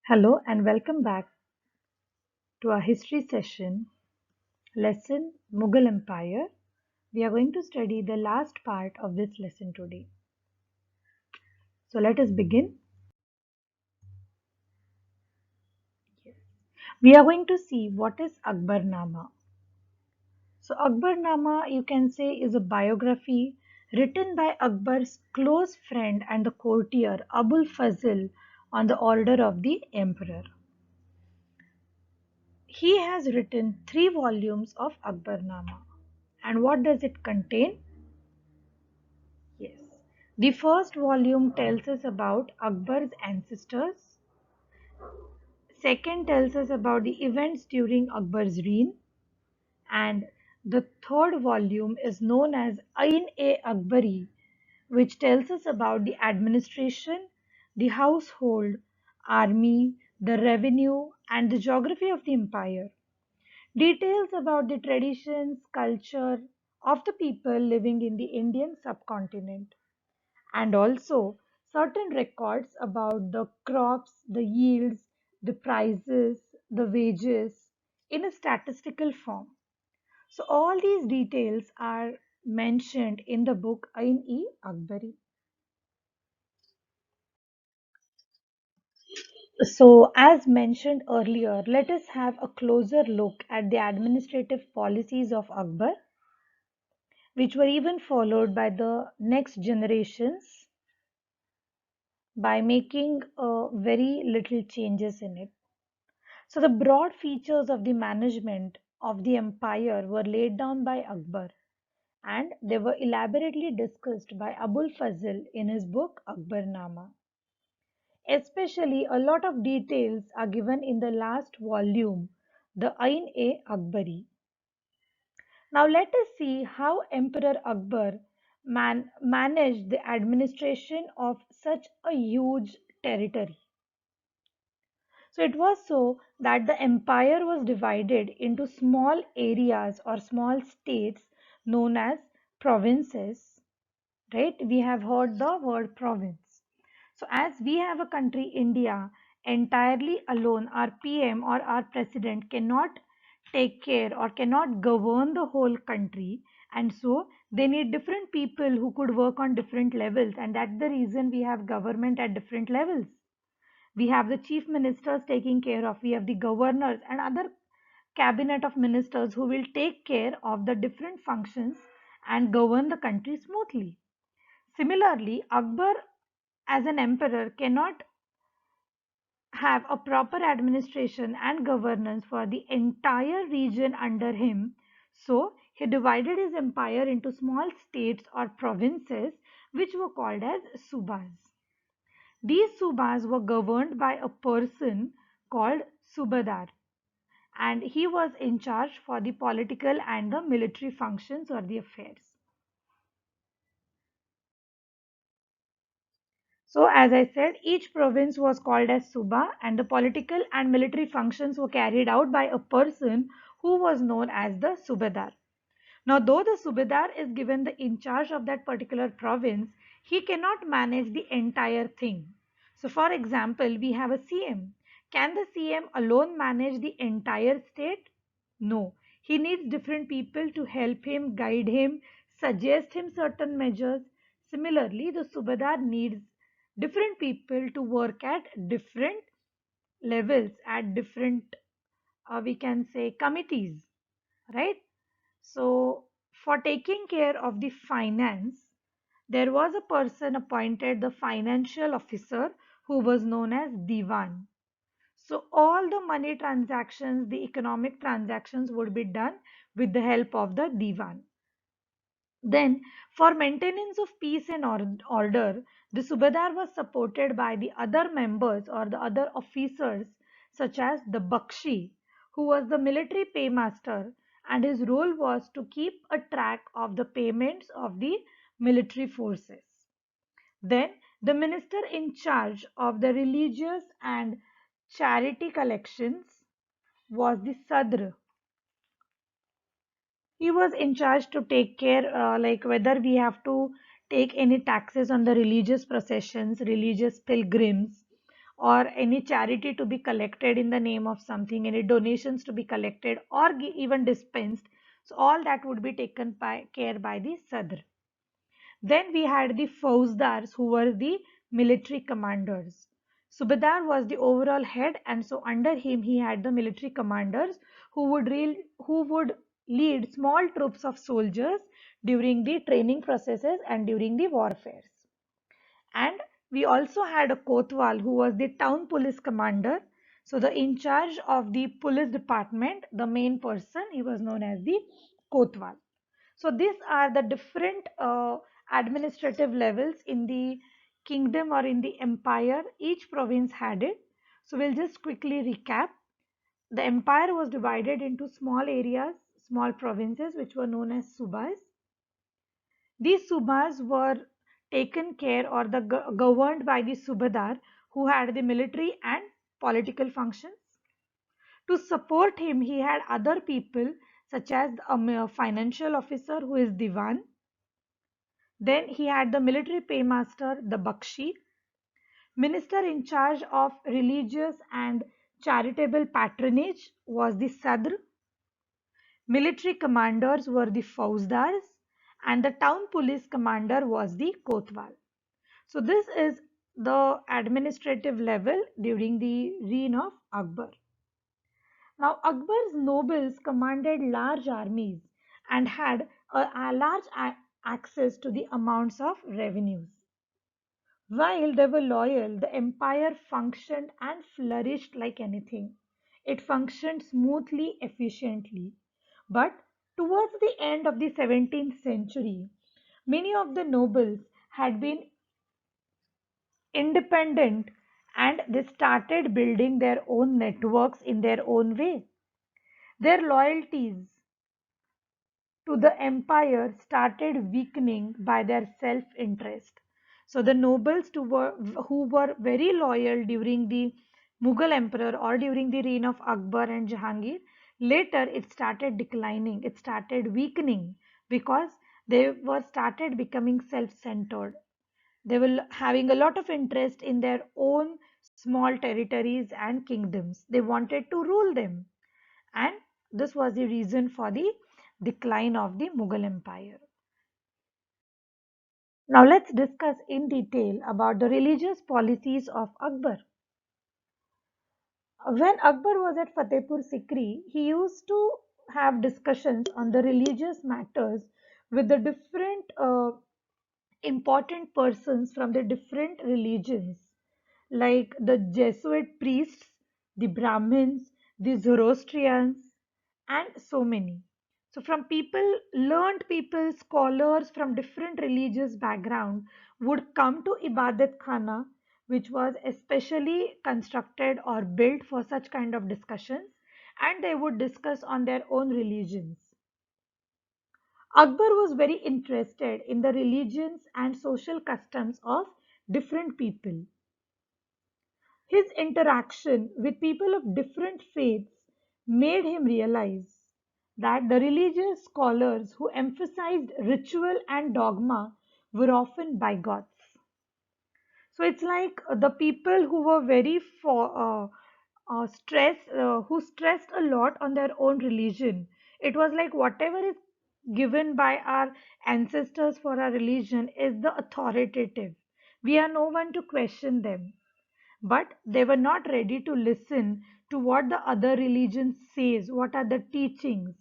Hello and welcome back to our history session, lesson Mughal Empire. We are going to study the last part of this lesson today. So let us begin. Yes. We are going to see what is Akbarnama. So Akbarnama, you can say, is a biography written by Akbar's close friend and the courtier Abul Fazl on the order of the emperor. He has written 3 volumes of Akbarnama. And what does it contain? Yes. The first volume tells us about Akbar's ancestors. Second tells us about the events during Akbar's reign. And the third volume is known as Ain-e-Akbari, which tells us about the administration, the household, army, the revenue, and the geography of the empire. Details about the traditions, culture of the people living in the Indian subcontinent, and also certain records about the crops, the yields, the prices, the wages in a statistical form. So, all these details are mentioned in the book Ain-e-Akbari. So, as mentioned earlier, let us have a closer look at the administrative policies of Akbar, which were even followed by the next generations by making very little changes in it. So the broad features of the management of the empire were laid down by Akbar, and they were elaborately discussed by Abul Fazl in his book Akbarnama. Especially a lot of details are given in the last volume, the Ain-e-Akbari. Now let us see how Emperor Akbar managed the administration of such a huge territory. So it was so that the empire was divided into small areas or small states known as provinces, right? We have heard the word province. So as we have a country, India, entirely alone, our PM or our president cannot take care or cannot govern the whole country. And so they need different people who could work on different levels. And that's the reason we have government at different levels. We have the chief ministers taking care of, we have the governors and other cabinet of ministers who will take care of the different functions and govern the country smoothly. Similarly, Akbar as an emperor cannot have a proper administration and governance for the entire region under him. So he divided his empire into small states or provinces which were called as subas. These subas were governed by a person called Subadar, and he was in charge for the political and the military functions or the affairs. So, as I said, each province was called as Suba, and the political and military functions were carried out by a person who was known as the Subedar. Now, though the Subedar is given the in charge of that particular province, he cannot manage the entire thing. So, for example, we have a CM. Can the CM alone manage the entire state? No. He needs different people to help him, guide him, suggest him certain measures. Similarly, the Subedar needs different people to work at different levels, at different, we can say, committees, right? So, for taking care of the finance, there was a person appointed the financial officer who was known as Diwan. So, all the money transactions, the economic transactions would be done with the help of the Diwan. Then, for maintenance of peace and order, the Subedar was supported by the other members or the other officers, such as the Bakshi, who was the military paymaster, and his role was to keep a track of the payments of the military forces. Then, the minister in charge of the religious and charity collections was the Sadr. He was in charge to take care, like whether we have to take any taxes on the religious processions, religious pilgrims, or any charity to be collected in the name of something, any donations to be collected or even dispensed. So all that would be taken by care by the Sadr. Then we had the Fauzdars, who were the military commanders. Subedar was the overall head, and so under him he had the military commanders who would lead small troops of soldiers during the training processes and during the warfares. And we also had a Kotwal who was the town police commander. So the in charge of the police department, the main person, he was known as the Kotwal. So these are the different administrative levels in the kingdom or in the empire. Each province had it. So we'll just quickly recap. The empire was divided into small areas, small provinces, which were known as subas. These subas were taken care or governed by the subadar, who had the military and political functions. To support him, he had other people such as a financial officer who is Diwan. Then he had the military paymaster, the Bakshi, minister in charge of religious and charitable patronage was the Sadr, military commanders were the Fauzdars, and the town police commander was the Kotwal. So this is the administrative level during the reign of Akbar. Now Akbar's nobles commanded large armies and had a large access to the amounts of revenues. While they were loyal, the empire functioned and flourished like anything. It functioned smoothly, efficiently. But towards the end of the 17th century, many of the nobles had been independent and they started building their own networks in their own way. Their loyalties to the empire started weakening by their self interest. So, the nobles who were very loyal during the Mughal emperor or during the reign of Akbar and Jahangir, later it started declining, it started weakening because they were started becoming self centered. They were having a lot of interest in their own small territories and kingdoms. They wanted to rule them. And this was the reason for the decline of the Mughal Empire. Now let's discuss in detail about the religious policies of Akbar. When Akbar was at Fatehpur Sikri, he used to have discussions on the religious matters with the different important persons from the different religions, like the Jesuit priests, the Brahmins, the Zoroastrians, and so many. So, from people, learned people, scholars from different religious background would come to Ibadat Khana, which was especially constructed or built for such kind of discussions, and they would discuss on their own religions. Akbar was very interested in the religions and social customs of different people. His interaction with people of different faiths made him realize that the religious scholars who emphasized ritual and dogma were often bigots. So it's like the people who were very who stressed a lot on their own religion. It was like whatever is given by our ancestors for our religion is the authoritative. We are no one to question them. But they were not ready to listen to what the other religion says, what are the teachings.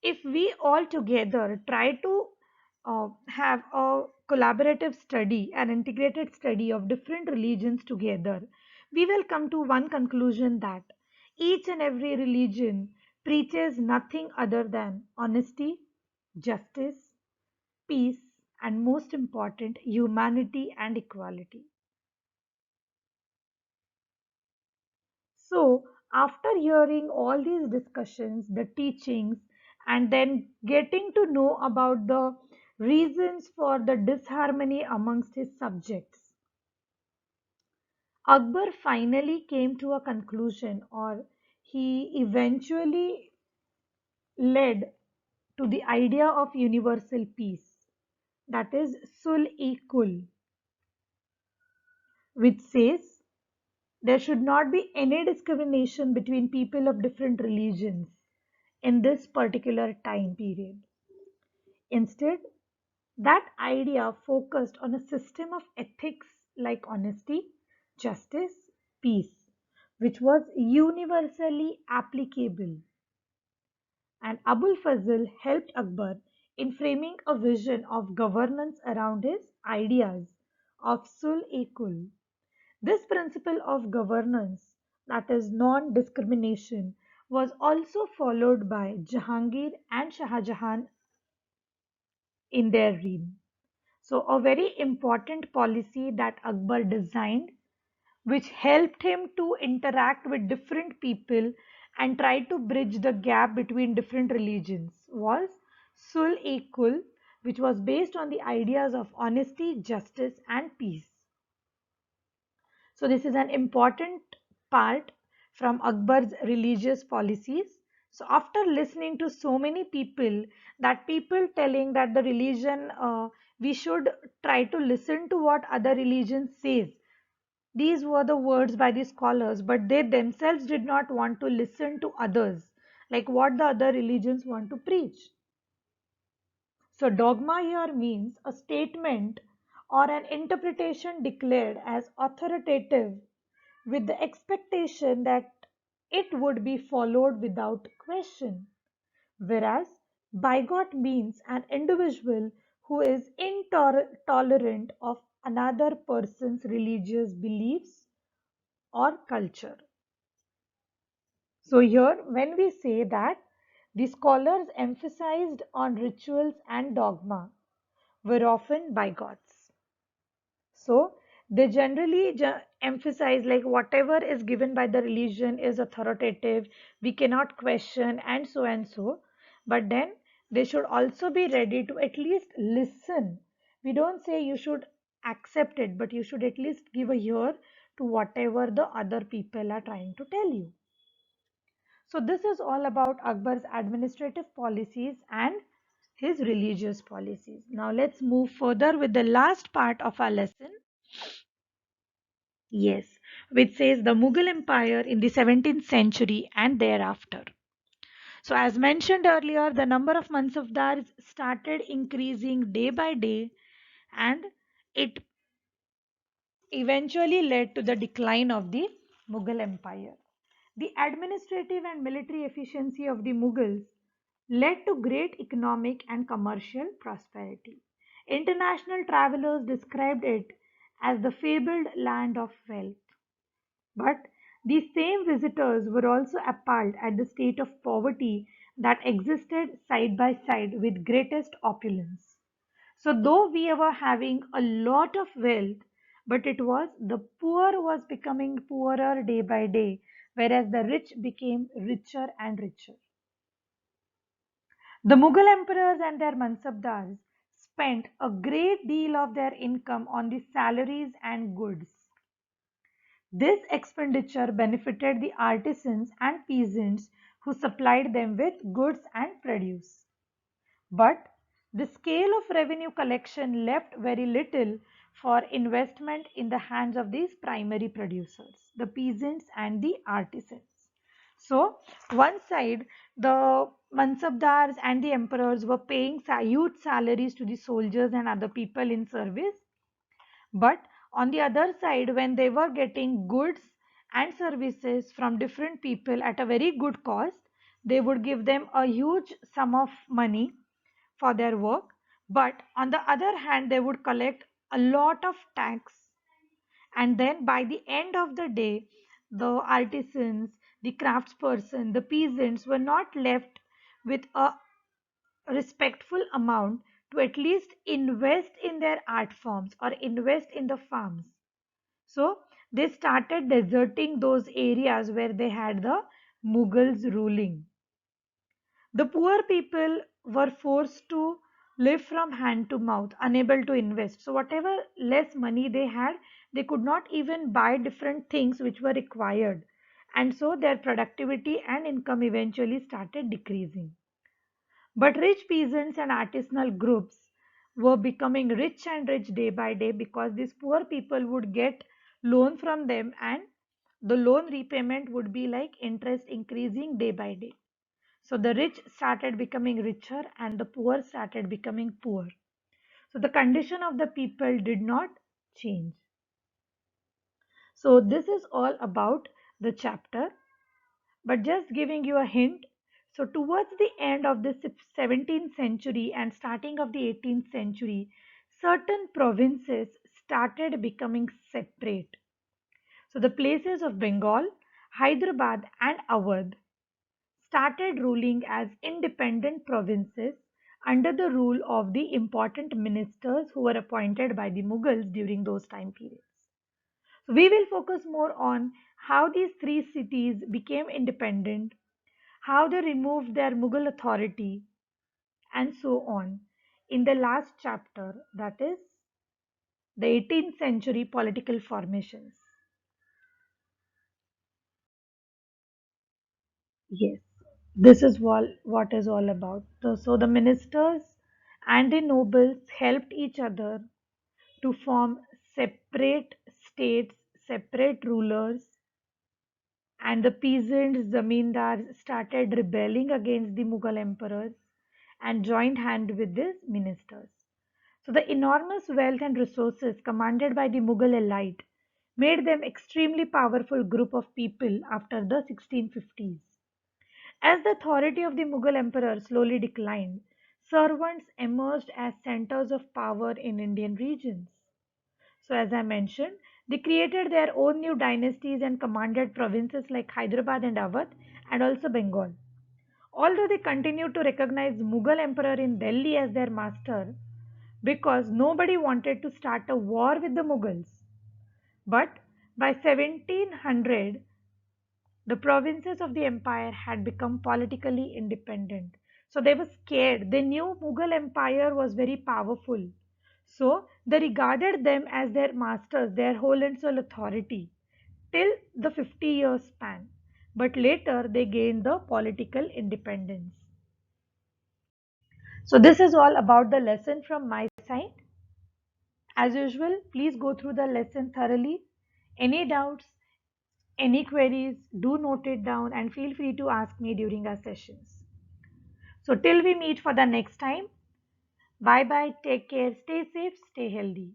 If we all together try to have a collaborative study, an integrated study of different religions together, we will come to one conclusion that each and every religion preaches nothing other than honesty, justice, peace, and most important, humanity and equality. So, after hearing all these discussions, the teachings, and then getting to know about the reasons for the disharmony amongst his subjects, Akbar finally came to a conclusion, or he eventually led to the idea of universal peace, that is Sul e Kul, which says There should not be any discrimination between people of different religions in this particular time period. Instead, that idea focused on a system of ethics like honesty, justice, peace, which was universally applicable. And Abul Fazl helped Akbar in framing a vision of governance around his ideas of sul-e-kul. This principle of governance, that is non discrimination, was also followed by Jahangir and Shah Jahan in their reign. So, a very important policy that Akbar designed, which helped him to interact with different people and try to bridge the gap between different religions, was Sul-e-Kul, which was based on the ideas of honesty, justice, and peace. So this is an important part from Akbar's religious policies. So after listening to so many people, that people telling that the religion, we should try to listen to what other religions says. These were the words by the scholars, but they themselves did not want to listen to others, like what the other religions want to preach. So dogma here means a statement or an interpretation declared as authoritative with the expectation that it would be followed without question. Whereas bigot means an individual who is intolerant of another person's religious beliefs or culture. So here when we say that the scholars emphasized on rituals and dogma were often bigots. So they generally emphasize like whatever is given by the religion is authoritative, we cannot question and so and so. But then they should also be ready to at least listen. We don't say you should accept it, but you should at least give a ear to whatever the other people are trying to tell you. So this is all about Akbar's administrative policies and his religious policies. Now let's move further with the last part of our lesson. Yes, which says the Mughal Empire in the 17th century and thereafter. So, as mentioned earlier, the number of Mansafdars started increasing day by day, and it eventually led to the decline of the Mughal Empire. The administrative and military efficiency of the Mughals led to great economic and commercial prosperity. International travelers described it as the fabled land of wealth. But these same visitors were also appalled at the state of poverty that existed side by side with greatest opulence. So, though we were having a lot of wealth, but it was the poor was becoming poorer day by day, whereas the rich became richer and richer. The Mughal emperors and their Mansabdars spent a great deal of their income on the salaries and goods. This expenditure benefited the artisans and peasants who supplied them with goods and produce. But the scale of revenue collection left very little for investment in the hands of these primary producers, the peasants and the artisans. So, one side, the Mansabdars and the emperors were paying huge salaries to the soldiers and other people in service, but on the other side, when they were getting goods and services from different people at a very good cost, they would give them a huge sum of money for their work. But on the other hand, they would collect a lot of tax. And then by the end of the day, the artisans, the craftsperson, the peasants were not left with a respectful amount to at least invest in their art forms or invest in the farms. So they started deserting those areas where they had the Mughals ruling. The poor people were forced to live from hand to mouth, unable to invest. So whatever less money they had, they could not even buy different things which were required. And so their productivity and income eventually started decreasing. But rich peasants and artisanal groups were becoming rich and rich day by day because these poor people would get loan from them and the loan repayment would be like interest increasing day by day. So the rich started becoming richer and the poor started becoming poor. So the condition of the people did not change. So this is all about the chapter, but just giving you a hint. So towards the end of the 17th century and starting of the 18th century, certain provinces started becoming separate. So the places of Bengal, Hyderabad and Awadh started ruling as independent provinces under the rule of the important ministers who were appointed by the Mughals during those time periods. So we will focus more on how these three cities became independent, how they removed their Mughal authority, and so on in the last chapter, that is the 18th century political formations. Yes, this is what is all about. So the ministers and the nobles helped each other to form separate states, separate rulers, and the peasants, zamindars started rebelling against the Mughal emperors and joined hand with the ministers. So the enormous wealth and resources commanded by the Mughal elite made them extremely powerful group of people after the 1650s. As the authority of the Mughal emperor slowly declined, servants emerged as centers of power in Indian regions. So, as I mentioned, they created their own new dynasties and commanded provinces like Hyderabad and Awadh and also Bengal. Although they continued to recognize Mughal emperor in Delhi as their master because nobody wanted to start a war with the Mughals. But by 1700, the provinces of the empire had become politically independent. So they were scared. They knew Mughal empire was very powerful. So they regarded them as their masters, their whole and sole authority till the 50 years span. But later they gained the political independence. So this is all about the lesson from my side. As usual, please go through the lesson thoroughly. Any doubts, any queries, do note it down and feel free to ask me during our sessions. So, till we meet for the next time, bye bye, take care, stay safe, stay healthy.